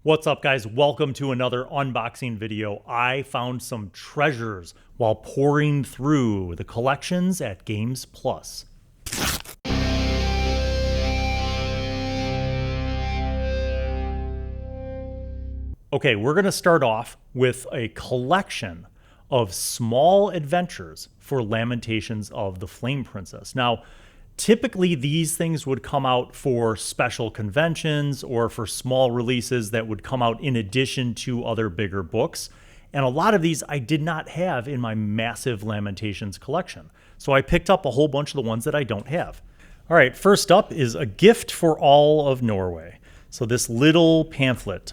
What's up, guys? Welcome to another unboxing video. I found some treasures while pouring through the collections at Games Plus. Okay, we're going to start off with a collection of small adventures for Lamentations of the Flame Princess. Now, typically these things would come out for special conventions or for small releases that would come out in addition to other bigger books. And a lot of these I did not have in my massive Lamentations collection. So I picked up a whole bunch of the ones that I don't have. All right, first up is A Gift for All of Norway. So this little pamphlet,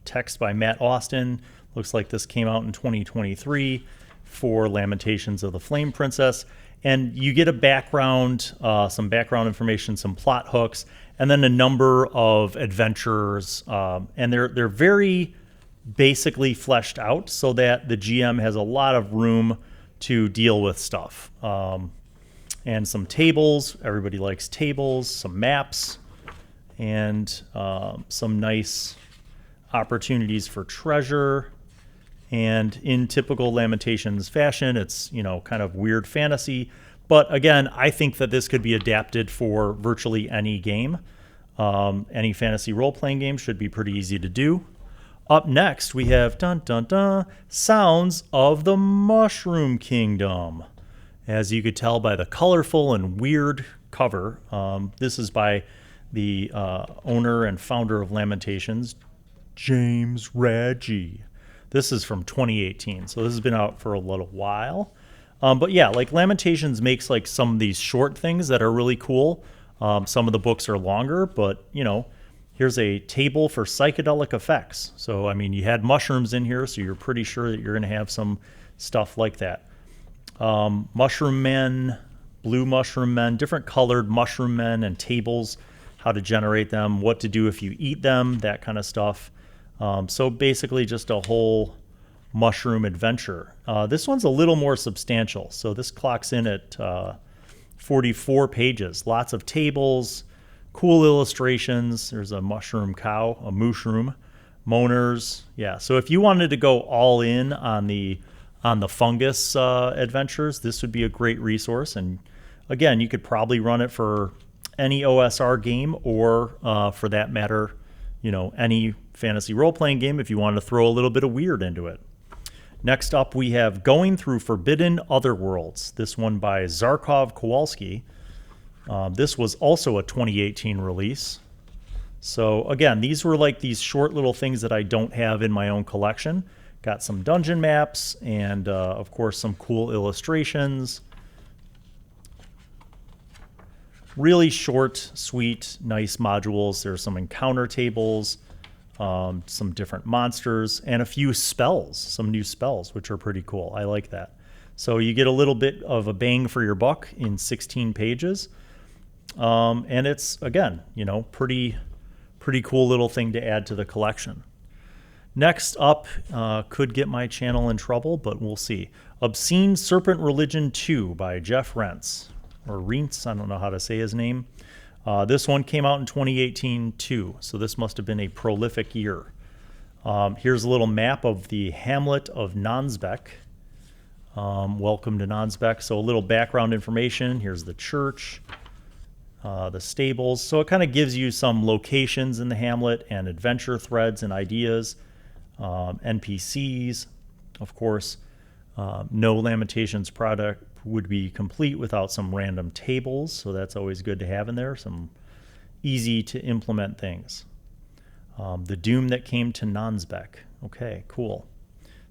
text by Matt Austin. Looks like this came out in 2023 for Lamentations of the Flame Princess. And you get a background, some background information, some plot hooks, and then a number of adventures. And they're very basically fleshed out so that the GM has a lot of room to deal with stuff. And some tables. Everybody likes tables. Some maps. And some nice opportunities for treasure. And in typical Lamentations fashion, it's, kind of weird fantasy. But again, I think that this could be adapted for virtually any game. Any fantasy role-playing game should be pretty easy to do. Up next, we have Sounds of the Mushroom Kingdom. As you could tell by the colorful and weird cover, this is by the owner and founder of Lamentations, James Radji. This is from 2018, so this has been out for a little while. But yeah, like Lamentations makes like some of these short things that are really cool. Some of the books are longer, but here's a table for psychedelic effects. So, I mean, you had mushrooms in here, so you're pretty sure that you're going to have some stuff like that. Mushroom men, blue mushroom men, different colored mushroom men and tables, how to generate them, what to do if you eat them, that kind of stuff. So basically just a whole mushroom adventure. This one's a little more substantial. So this clocks in at 44 pages. Lots of tables, cool illustrations. There's a mushroom cow, a mooshroom, moaners. Yeah, so if you wanted to go all in on the fungus adventures, this would be a great resource. And again, you could probably run it for any OSR game or for that matter, any fantasy role-playing game if you wanted to throw a little bit of weird into it. Next up, we have Going Through Forbidden Otherworlds. This one by Zarkov Kowalski. This was also a 2018 release. So again, these were like these short little things that I don't have in my own collection. Got some dungeon maps and of course some cool illustrations. Really short, sweet, nice modules. There's some encounter tables, some different monsters, and a few spells, some new spells, which are pretty cool. I like that. So you get a little bit of a bang for your buck in 16 pages. And it's, again, pretty cool little thing to add to the collection. Next up, could get my channel in trouble, but we'll see. Obscene Serpent Religion 2 by Jeff Rentz. Or Reentz, I don't know how to say his name. This one came out in 2018 too, so this must have been a prolific year. Here's a little map of the hamlet of Nansbeck. Welcome to Nansbeck. So a little background information. Here's the church, the stables. So it kind of gives you some locations in the hamlet and adventure threads and ideas. NPCs, of course. No Lamentations product would be complete without some random tables, so that's always good to have in there, some easy to implement things. The Doom That Came to Nansbeck. Okay, cool.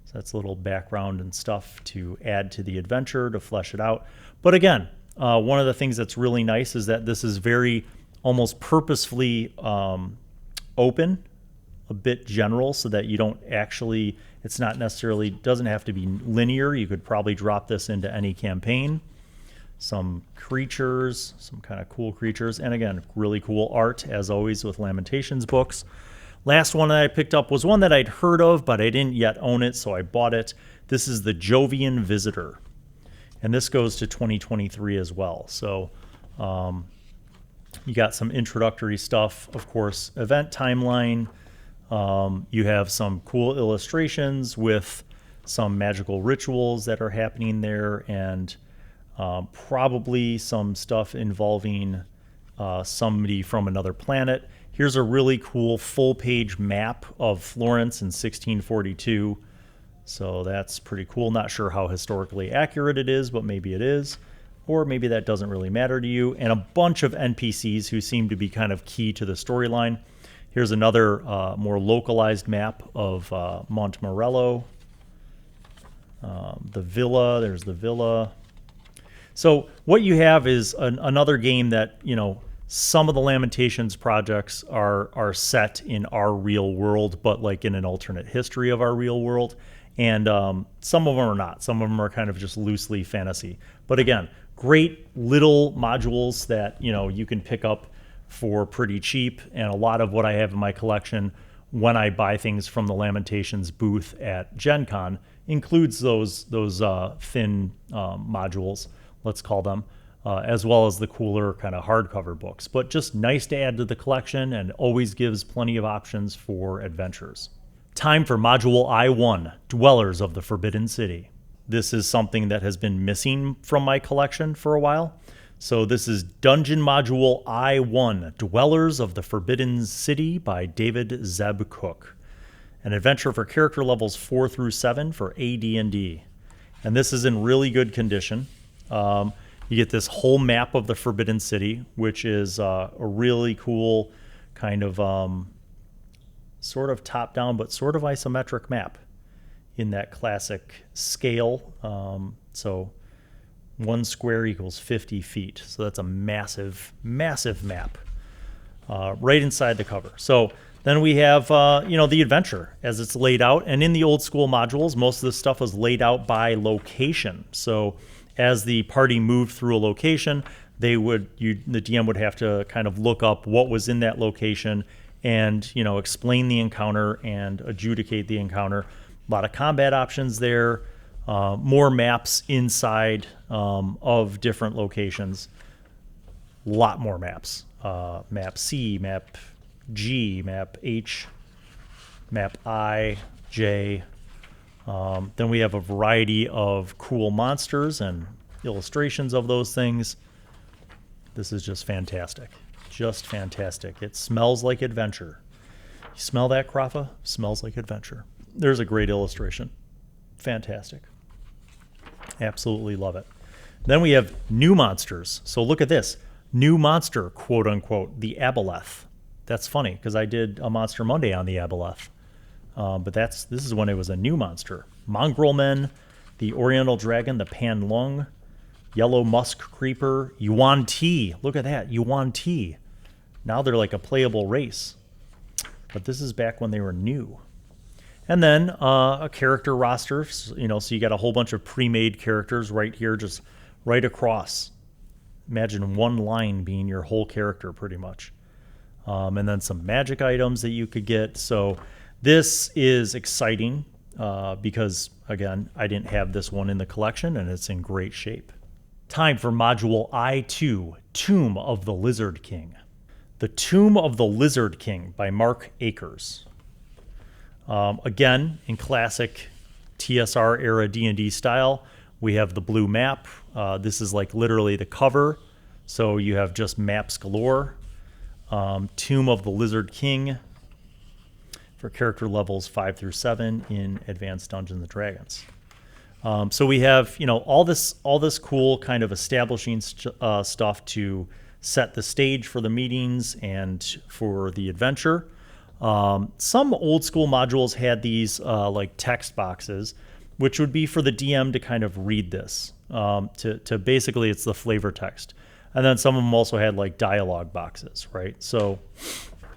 So that's a little background and stuff to add to the adventure, to flesh it out. But again, one of the things that's really nice is that this is very almost purposefully open, a bit general, so that you don't actually, it's not necessarily, doesn't have to be linear. You could probably drop this into any campaign. Some creatures, some kind of cool creatures, and again, really cool art, as always with Lamentations books. Last one that I picked up was one that I'd heard of, but I didn't yet own it, so I bought it. This is the Jovian Visitor, and this goes to 2023 as well. So you got some introductory stuff, of course, event timeline, You have some cool illustrations with some magical rituals that are happening there, and probably some stuff involving somebody from another planet. Here's a really cool full-page map of Florence in 1642. So that's pretty cool. Not sure how historically accurate it is, but maybe it is. Or maybe that doesn't really matter to you. And a bunch of NPCs who seem to be kind of key to the storyline. Here's another more localized map of Montmorello. The villa, there's the villa. So what you have is another game that, you know, some of the Lamentations projects are set in our real world, but like in an alternate history of our real world. And some of them are not. Some of them are kind of just loosely fantasy. But again, great little modules that, you know, you can pick up for pretty cheap. And a lot of what I have in my collection when I buy things from the Lamentations booth at Gen Con includes those thin modules, let's call them, as well as the cooler kind of hardcover books. But just nice to add to the collection and always gives plenty of options for adventures. Time for Module I-1, Dwellers of the Forbidden City. This is something that has been missing from my collection for a while. So this is Dungeon Module I-1, Dwellers of the Forbidden City by David Zeb Cook. An adventure for character levels 4 through 7 for AD&D. And this is in really good condition. You get this whole map of the Forbidden City, which is a really cool kind of sort of top-down, but sort of isometric map in that classic scale. So 1 square equals 50 feet. So that's a massive, massive map right inside the cover. So then we have, you know, the adventure as it's laid out. And in the old school modules, most of this stuff was laid out by location. So as the party moved through a location, the DM would have to kind of look up what was in that location and, you know, explain the encounter and adjudicate the encounter. A lot of combat options there, more maps inside of different locations. A lot more maps. Map C, map G, map H, map I, J. Then we have a variety of cool monsters and illustrations of those things. This is just fantastic. Just fantastic. It smells like adventure. You smell that, Krafa? Smells like adventure. There's a great illustration. Fantastic. Absolutely love it. Then we have new monsters. So look at this. New monster, quote unquote, the Aboleth. That's funny because I did a Monster Monday on the Aboleth. But this is when it was a new monster. Mongrel Men, the Oriental Dragon, the Panlung, Yellow Musk Creeper, Yuan Ti. Look at that, Yuan Ti. Now they're like a playable race. But this is back when they were new. And then a character roster, you know, so you got a whole bunch of pre-made characters right here, just right across. Imagine one line being your whole character pretty much. And then some magic items that you could get. So this is exciting because, again, I didn't have this one in the collection and it's in great shape. Time for Module I-2, Tomb of the Lizard King. The Tomb of the Lizard King by Mark Akers. Again, in classic TSR era D&D style, we have the blue map. This is like literally the cover. So you have just maps galore. Tomb of the Lizard King for character levels 5 through 7 in Advanced Dungeons & Dragons. So we have, you know, all this cool kind of establishing stuff to set the stage for the meetings and for the adventure. Some old school modules had these like text boxes, which would be for the DM to kind of read this. To basically, it's the flavor text. And then some of them also had like dialogue boxes, right? So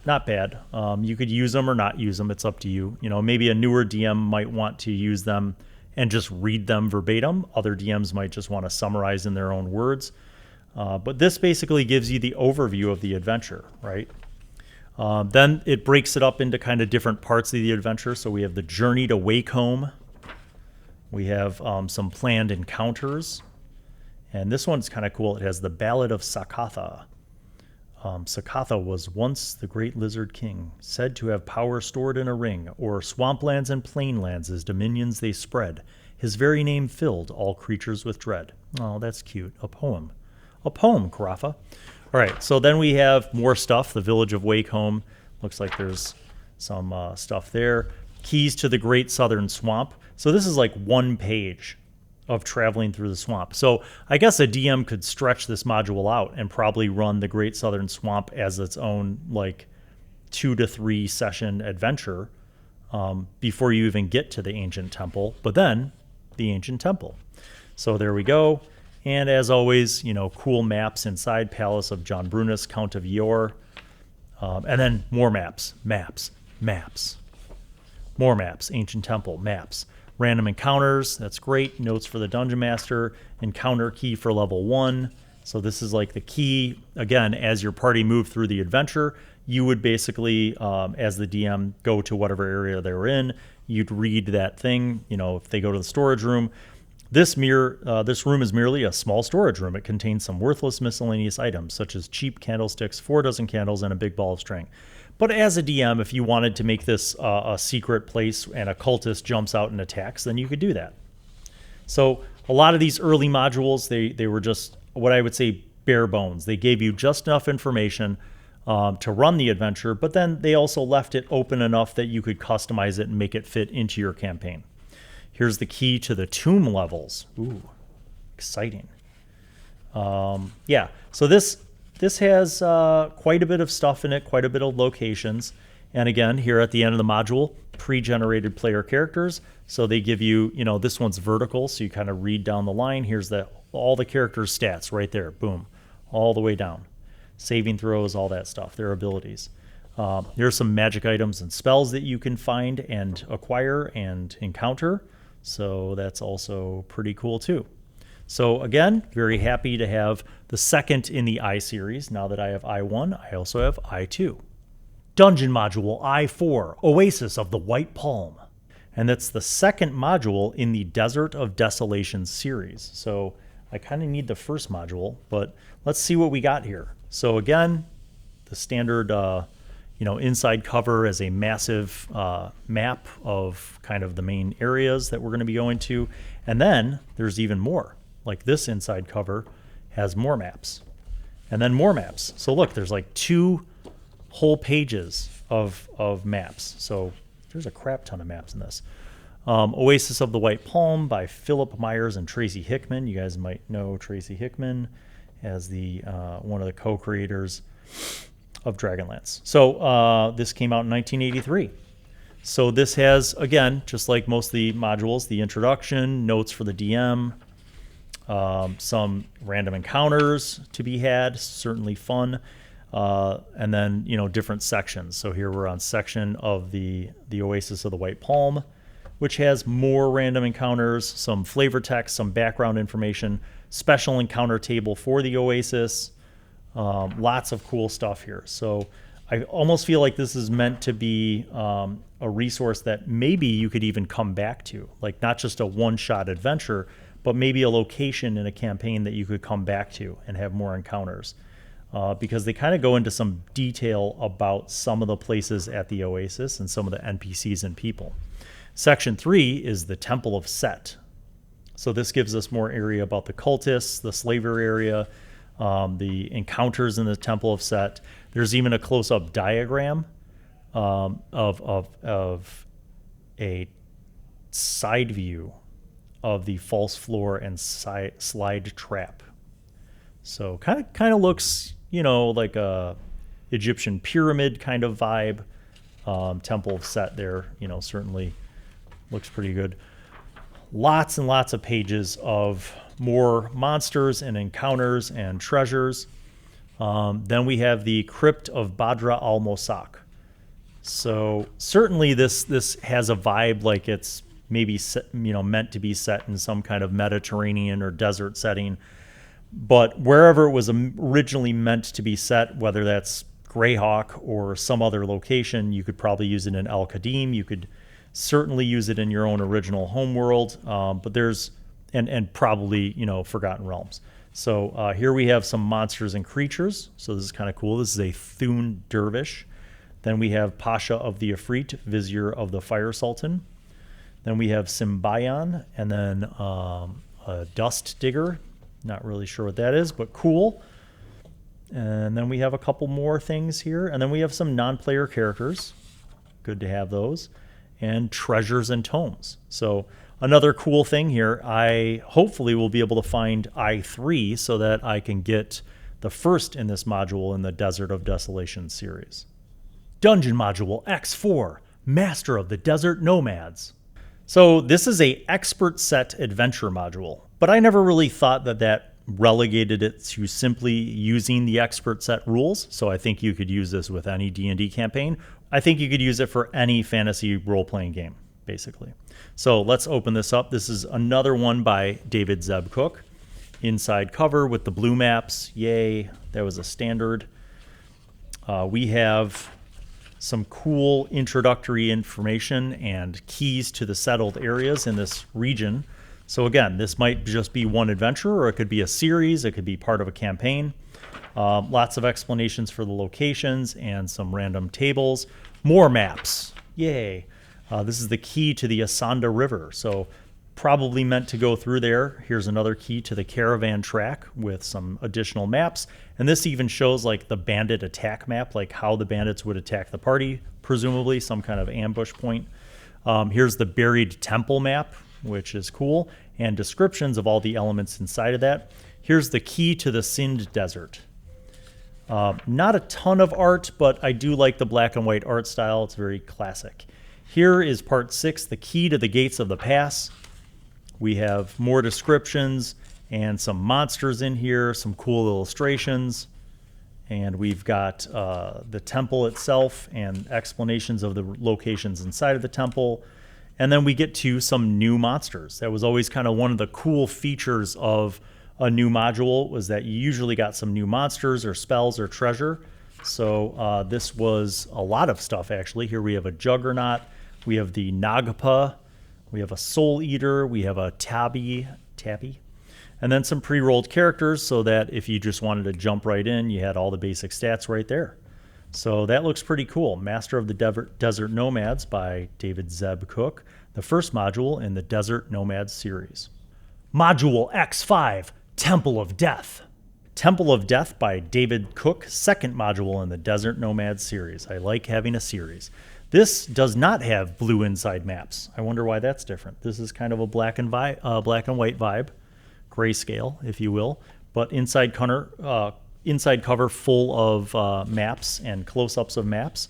not bad. You could use them or not use them. It's up to you. You know, maybe a newer DM might want to use them and just read them verbatim. Other DMs might just want to summarize in their own words. But this basically gives you the overview of the adventure, right? Then it breaks it up into kind of different parts of the adventure. So we have the journey to Wakehome. We have some planned encounters. And this one's kind of cool. It has the Ballad of Sakatha. Sakatha was once the great lizard king, said to have power stored in a ring. O'er swamplands and plainlands his dominions they spread. His very name filled all creatures with dread. Oh, that's cute. A poem. A poem, Carafa. All right, so then we have more stuff. The village of Wakehome. Looks like there's some stuff there. Keys to the Great Southern Swamp. So this is like 1 page of traveling through the swamp. So I guess a DM could stretch this module out and probably run the Great Southern Swamp as its own like 2 to 3 session adventure before you even get to the Ancient Temple, but then the Ancient Temple. So there we go. And as always, cool maps inside Palace of John Brunus, Count of Yaghmour. And then more maps, more maps, Ancient Temple, maps. Random encounters, that's great. Notes for the Dungeon Master, encounter key for level 1. So this is like the key. Again, as your party moved through the adventure, you would basically, as the DM, go to whatever area they were in. You'd read that thing. If they go to the storage room, this room is merely a small storage room. It contains some worthless miscellaneous items, such as cheap candlesticks, 4 dozen candles, and a big ball of string. But as a DM, if you wanted to make this a secret place and a cultist jumps out and attacks, then you could do that. So a lot of these early modules, they were just what I would say bare bones. They gave you just enough information to run the adventure, but then they also left it open enough that you could customize it and make it fit into your campaign. Here's the key to the tomb levels. Ooh, exciting. Yeah, so this has quite a bit of stuff in it, quite a bit of locations. And again, here at the end of the module, pre-generated player characters. So they give you, this one's vertical, so you kind of read down the line. Here's all the characters' stats right there. Boom. All the way down. Saving throws, all that stuff, their abilities. There are some magic items and spells that you can find and acquire and encounter. So that's also pretty cool too. So again, very happy to have the second in the I series. Now that I have I1, I also have I2. Dungeon Module I4, Oasis of the White Palm. And that's the second module in the Desert of Desolation series. So I kind of need the first module, but let's see what we got here. So again, the standard inside cover as a massive map of kind of the main areas that we're going to be going to. And then there's even more. Like this inside cover has more maps. And then more maps. So look, there's like 2 whole pages of maps. So there's a crap ton of maps in this. Oasis of the White Palm by Philip Myers and Tracy Hickman. You guys might know Tracy Hickman as the one of the co-creators of Dragonlance. So this came out in 1983. So this has, again, just like most of the modules, the introduction, notes for the DM, some random encounters to be had, certainly fun, and then different sections. So here we're on section of the Oasis of the White Palm, which has more random encounters, some flavor text, some background information, special encounter table for the Oasis. Lots of cool stuff here. So I almost feel like this is meant to be a resource that maybe you could even come back to, like not just a one-shot adventure, but maybe a location in a campaign that you could come back to and have more encounters. Because they kind of go into some detail about some of the places at the Oasis and some of the NPCs and people. Section 3 is the Temple of Set. So this gives us more area about the cultists, the slaver area, the encounters in the Temple of Set. There's even a close-up diagram of a side view of the false floor and slide trap. So kind of looks, like a Egyptian pyramid kind of vibe. Temple of Set there, certainly looks pretty good. Lots and lots of pages of more monsters and encounters and treasures. Then we have the Crypt of Badr al-Mosak. So certainly this has a vibe like it's maybe meant to be set in some kind of Mediterranean or desert setting. But wherever it was originally meant to be set, whether that's Greyhawk or some other location, you could probably use it in El Qadim. You could certainly use it in your own original homeworld. But there's and probably Forgotten Realms. So here we have some monsters and creatures. So this is kind of cool. This is a Thun Dervish. Then we have Pasha of the Ifrit, Vizier of the Fire Sultan. Then we have Symbion, and then a Dust Digger. Not really sure what that is, but cool. And then we have a couple more things here. And then we have some non-player characters. Good to have those. And treasures and tomes. So another cool thing here, I hopefully will be able to find I3 so that I can get the first in this module in the Desert of Desolation series. Dungeon Module X4, Master of the Desert Nomads. So this is a expert set adventure module, but I never really thought that relegated it to simply using the expert set rules. So I think you could use this with any D&D campaign. I think you could use it for any fantasy role-playing game, basically. So let's open this up. This is another one by David Zeb Cook. Inside cover with the blue maps. Yay, that was a standard. We have some cool introductory information and keys to the settled areas in this region. So again, this might just be one adventure, or it could be a series. It could be part of a campaign. Lots of explanations for the locations and some random tables. More maps. Yay. This is the key to the Asanda River. So probably meant to go through there. Here's another key to the caravan track with some additional maps. And this even shows like the bandit attack map, like how the bandits would attack the party, presumably some kind of ambush point. Here's the buried temple map, which is cool, and descriptions of all the elements inside of that. Here's the key to the Sind Desert. Not a ton of art, but I do like the black and white art style. It's very classic. Here is part 6, the key to the gates of the pass. We have more descriptions and some monsters in here, some cool illustrations. And we've got the temple itself and explanations of the locations inside of the temple. And then we get to some new monsters. That was always kind of one of the cool features of a new module, was that you usually got some new monsters or spells or treasure. So this was a lot of stuff, actually. Here we have a Juggernaut. We have the Nagpa. We have a Soul Eater. We have a Tabby. And then some pre-rolled characters so that if you just wanted to jump right in, you had all the basic stats right there. So that looks pretty cool. Master of the Desert Nomads by David Zeb Cook, the first module in the Desert Nomads series. Module X5, Temple of Death. Temple of Death by David Cook, second module in the Desert Nomads series. I like having a series. This does not have blue inside maps. I wonder why that's different. This is kind of a black and white vibe, grayscale, if you will, but inside cover full of maps and close-ups of maps.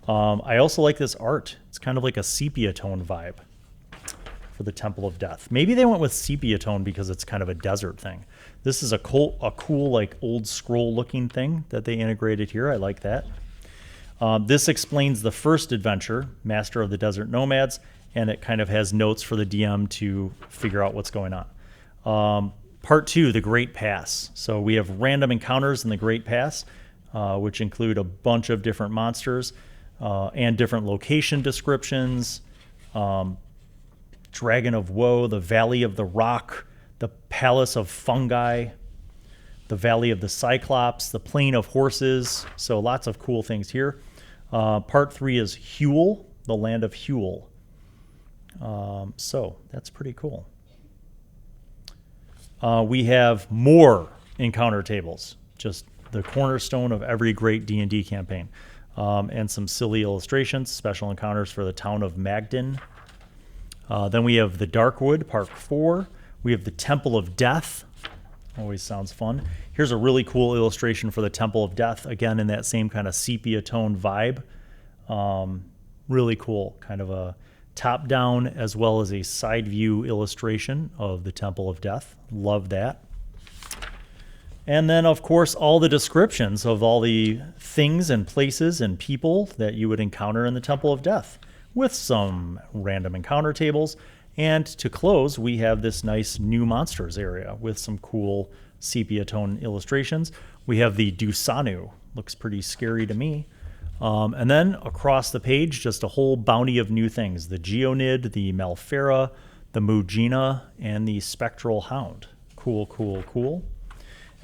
I also like this art. It's kind of like a sepia tone vibe for the Temple of Death. Maybe they went with sepia tone because it's kind of a desert thing. This is a cool like old scroll looking thing that they integrated here. I like that. This explains the first adventure, Master of the Desert Nomads, and it kind of has notes for the DM to figure out what's going on. Part 2, the Great Pass. So we have random encounters in the Great Pass, which include a bunch of different monsters and different location descriptions. Dragon of Woe, the Valley of the Rock, the Palace of Fungi, the Valley of the Cyclops, the Plain of Horses. So lots of cool things here. Part 3 is Huel, the Land of Huel. So that's pretty cool. We have more encounter tables, just the cornerstone of every great D&D campaign, and some silly illustrations, special encounters for the town of Magdin. Then we have the Darkwood, Part 4. We have the Temple of Death. Always sounds fun. Here's a really cool illustration for the Temple of Death, again in that same kind of sepia tone vibe. Really cool, kind of a top-down as well as a side view illustration of the Temple of Death. Love that. And then, of course, all the descriptions of all the things and places and people that you would encounter in the Temple of Death, with some random encounter tables. And to close, we have this nice new monsters area with some cool sepia tone illustrations. We have the Dusanu. Looks pretty scary to me. And then across the page, just a whole bounty of new things. The Geonid, the Malfera, the Mugina, and the Spectral Hound. Cool, cool, cool.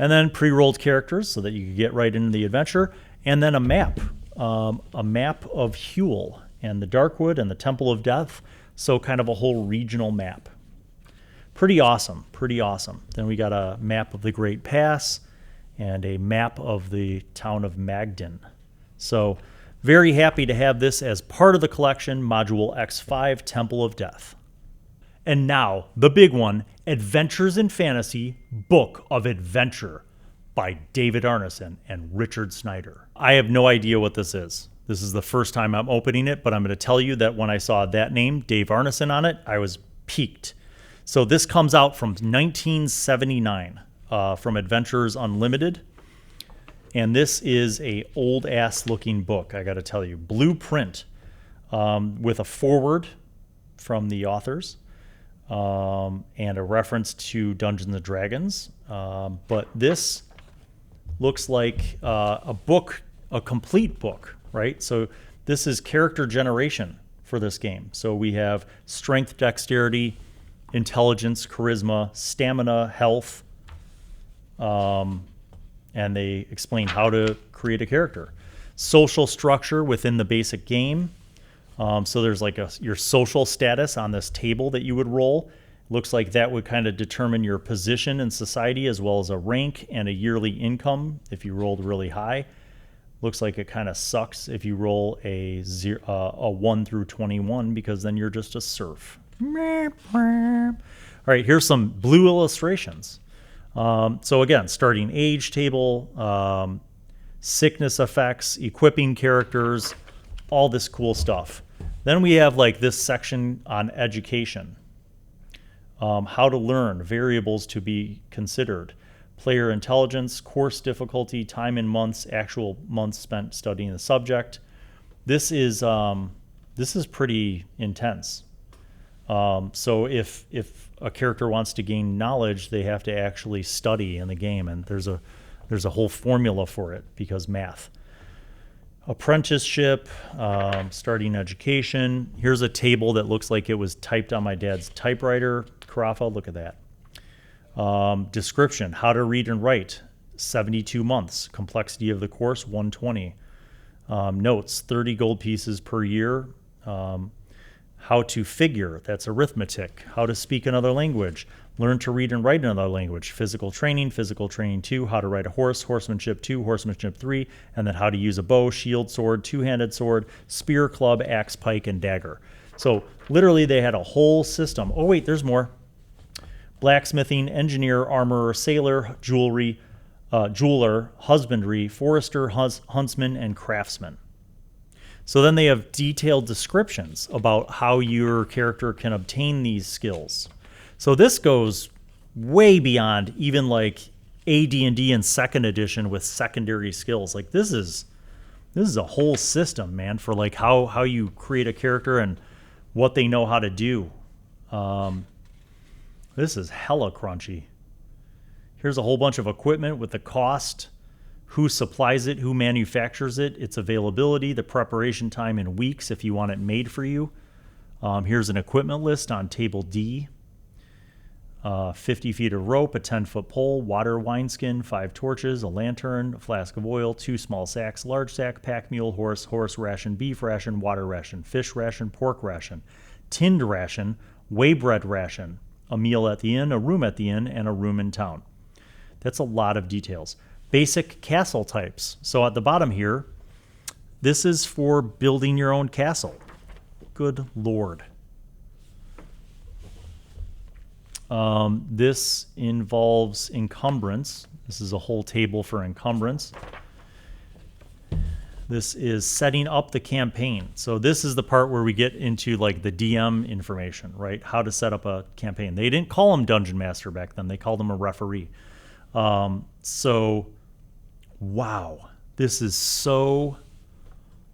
And then pre-rolled characters so that you could get right into the adventure. And then a map of Huel and the Darkwood and the Temple of Death. So kind of a whole regional map. Pretty awesome, pretty awesome. Then we got a map of the Great Pass and a map of the town of Magdin. So very happy to have this as part of the collection, Module X5, Temple of Death. And now, the big one, Adventures in Fantasy, Book of Adventure by David Arneson and Richard Snyder. I have no idea what this is. This is the first time I'm opening it, but I'm going to tell you that when I saw that name, Dave Arneson, on it, I was piqued. So this comes out from 1979 from Adventures Unlimited. And this is a old-ass looking book, I got to tell you. Blueprint with a foreword from the authors. And a reference to Dungeons & Dragons. But this looks like a book, a complete book, right? So this is character generation for this game. So we have strength, dexterity, intelligence, charisma, stamina, health, and they explain how to create a character. Social structure within the basic game. So there's like your social status on this table that you would roll. Looks like that would kind of determine your position in society, as well as a rank and a yearly income if you rolled really high. Looks like it kind of sucks if you roll a 1 through 21, because then you're just a serf. All right, here's some blue illustrations. So again, starting age table, sickness effects, equipping characters, all this cool stuff. Then we have like this section on education. How to learn, variables to be considered, player intelligence, course difficulty, time in months, actual months spent studying the subject. This is pretty intense. So if a character wants to gain knowledge, they have to actually study in the game, and there's a whole formula for it because math. Apprenticeship, starting education. Here's a table that looks like it was typed on my dad's typewriter. Carafa, look at that. Description, how to read and write, 72 months. Complexity of the course, 120. Notes, 30 gold pieces per year. How to figure, that's arithmetic. How to speak another language. Learn to read and write another language. Physical training 2. How to ride a horse, horsemanship 2, horsemanship 3. And then how to use a bow, shield, sword, two-handed sword, spear, club, axe, pike, and dagger. So literally they had a whole system. Oh wait, there's more. Blacksmithing, engineer, armorer, sailor, jeweler, husbandry, forester, huntsman, and craftsman. So then they have detailed descriptions about how your character can obtain these skills. So this goes way beyond even like AD&D and 2nd edition with secondary skills. Like this is a whole system, man, for like how you create a character and what they know how to do. This is hella crunchy. Here's a whole bunch of equipment with the cost, who supplies it, who manufactures it, its availability, the preparation time in weeks if you want it made for you. Here's an equipment list on table D. 50 feet of rope, a 10-foot pole, water wineskin, 5 torches, a lantern, a flask of oil, 2 small sacks, large sack, pack mule, horse ration, beef ration, water ration, fish ration, pork ration, tinned ration, whey bread ration, a meal at the inn, a room at the inn, and a room in town. That's a lot of details. Basic castle types. So at the bottom here, this is for building your own castle. Good Lord. This involves encumbrance. This is a whole table for encumbrance. This is setting up the campaign. So this is the part where we get into like the DM information, right? How to set up a campaign. They didn't call him Dungeon Master back then. They called him a referee. So, wow, this is so,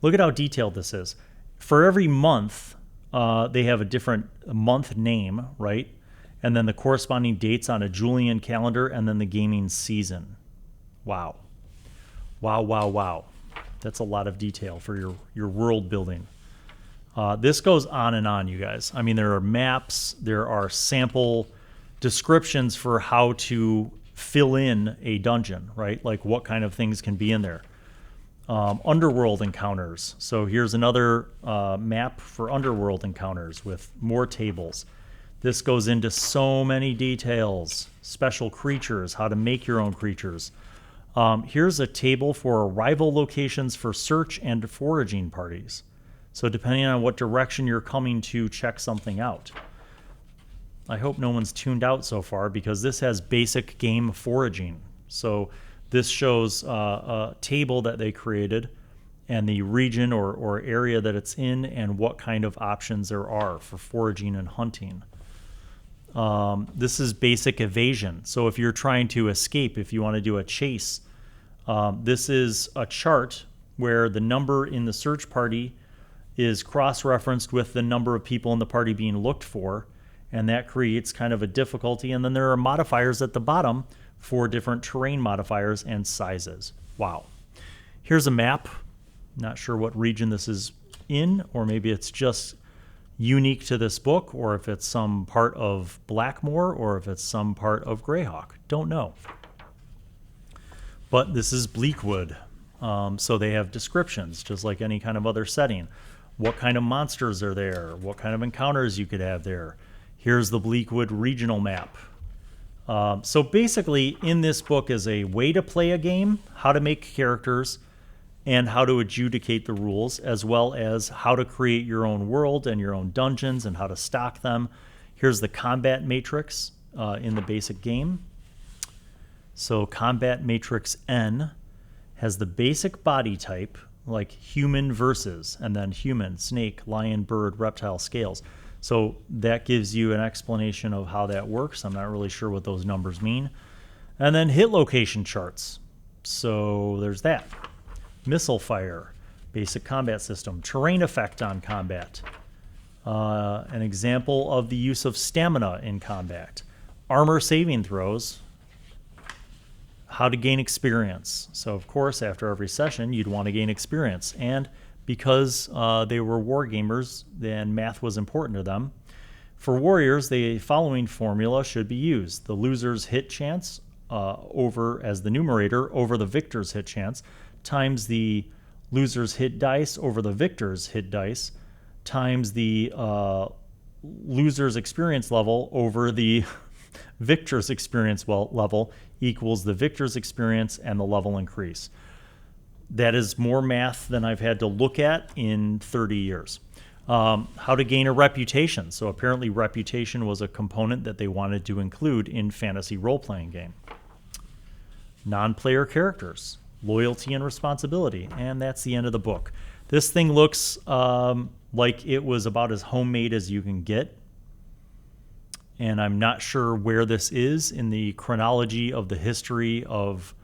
look at how detailed this is. For every month, they have a different month name, right? And then the corresponding dates on a Julian calendar, and then the gaming season. Wow. Wow, wow, wow. That's a lot of detail for your world building. This goes on and on, you guys. I mean, there are maps, there are sample descriptions for how to fill in a dungeon, right? Like what kind of things can be in there. Underworld encounters. So here's another map for underworld encounters with more tables. This goes into so many details. Special creatures, how to make your own creatures. Here's a table for arrival locations for search and foraging parties. So depending on what direction you're coming to check something out. I hope no one's tuned out so far because this has basic game foraging. So this shows a table that they created and the region or area that it's in and what kind of options there are for foraging and hunting. This is basic evasion. So if you're trying to escape, if you want to do a chase, this is a chart where the number in the search party is cross-referenced with the number of people in the party being looked for, and that creates kind of a difficulty. And then there are modifiers at the bottom for different terrain modifiers and sizes. Wow. Here's a map. Not sure what region this is in, or maybe it's just unique to this book, or if it's some part of Blackmoor, or if it's some part of Greyhawk. Don't know. But this is Bleakwood. So they have descriptions, just like any kind of other setting. What kind of monsters are there? What kind of encounters you could have there? Here's the Bleakwood regional map. So basically, in this book is a way to play a game, how to make characters, and how to adjudicate the rules, as well as how to create your own world and your own dungeons and how to stock them. Here's the combat matrix in the basic game. So combat matrix N has the basic body type, like human versus, and then human, snake, lion, bird, reptile, scales. So that gives you an explanation of how that works. I'm not really sure what those numbers mean. And then hit location charts. So there's that. Missile fire, basic combat system, terrain effect on combat, an example of the use of stamina in combat, armor saving throws, how to gain experience. So of course, after every session, you'd want to gain experience. And because they were war gamers, then math was important to them. For warriors, the following formula should be used. The loser's hit chance over as the numerator over the victor's hit chance, times the loser's hit dice over the victor's hit dice, times the loser's experience level over the victor's experience level equals the victor's experience and the level increase. That is more math than I've had to look at in 30 years. How to gain a reputation. So apparently reputation was a component that they wanted to include in fantasy role-playing game. Non-player characters. Loyalty and responsibility, and that's the end of the book. This thing looks like it was about as homemade as you can get, and I'm not sure where this is in the chronology of the history of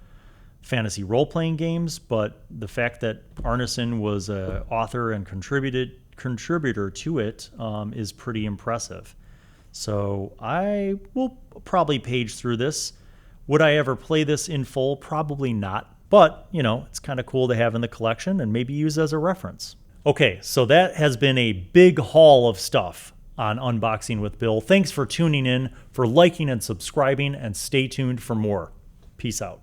fantasy role-playing games, but the fact that Arneson was an author and contributor to it is pretty impressive. So I will probably page through this. Would I ever play this in full? Probably not. But, you know, it's kind of cool to have in the collection and maybe use as a reference. Okay, so that has been a big haul of stuff on Unboxing with Bill. Thanks for tuning in, for liking and subscribing, and stay tuned for more. Peace out.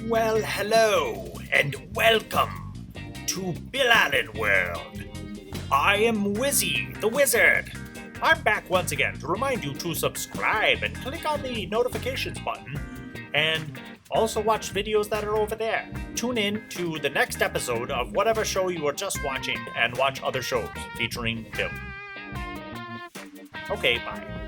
Well, hello, and welcome to Bill Allen World. I am Wizzy, the Wizard. I'm back once again to remind you to subscribe and click on the notifications button, and also watch videos that are over there. Tune in to the next episode of whatever show you were just watching, and watch other shows featuring Bill. Okay, bye.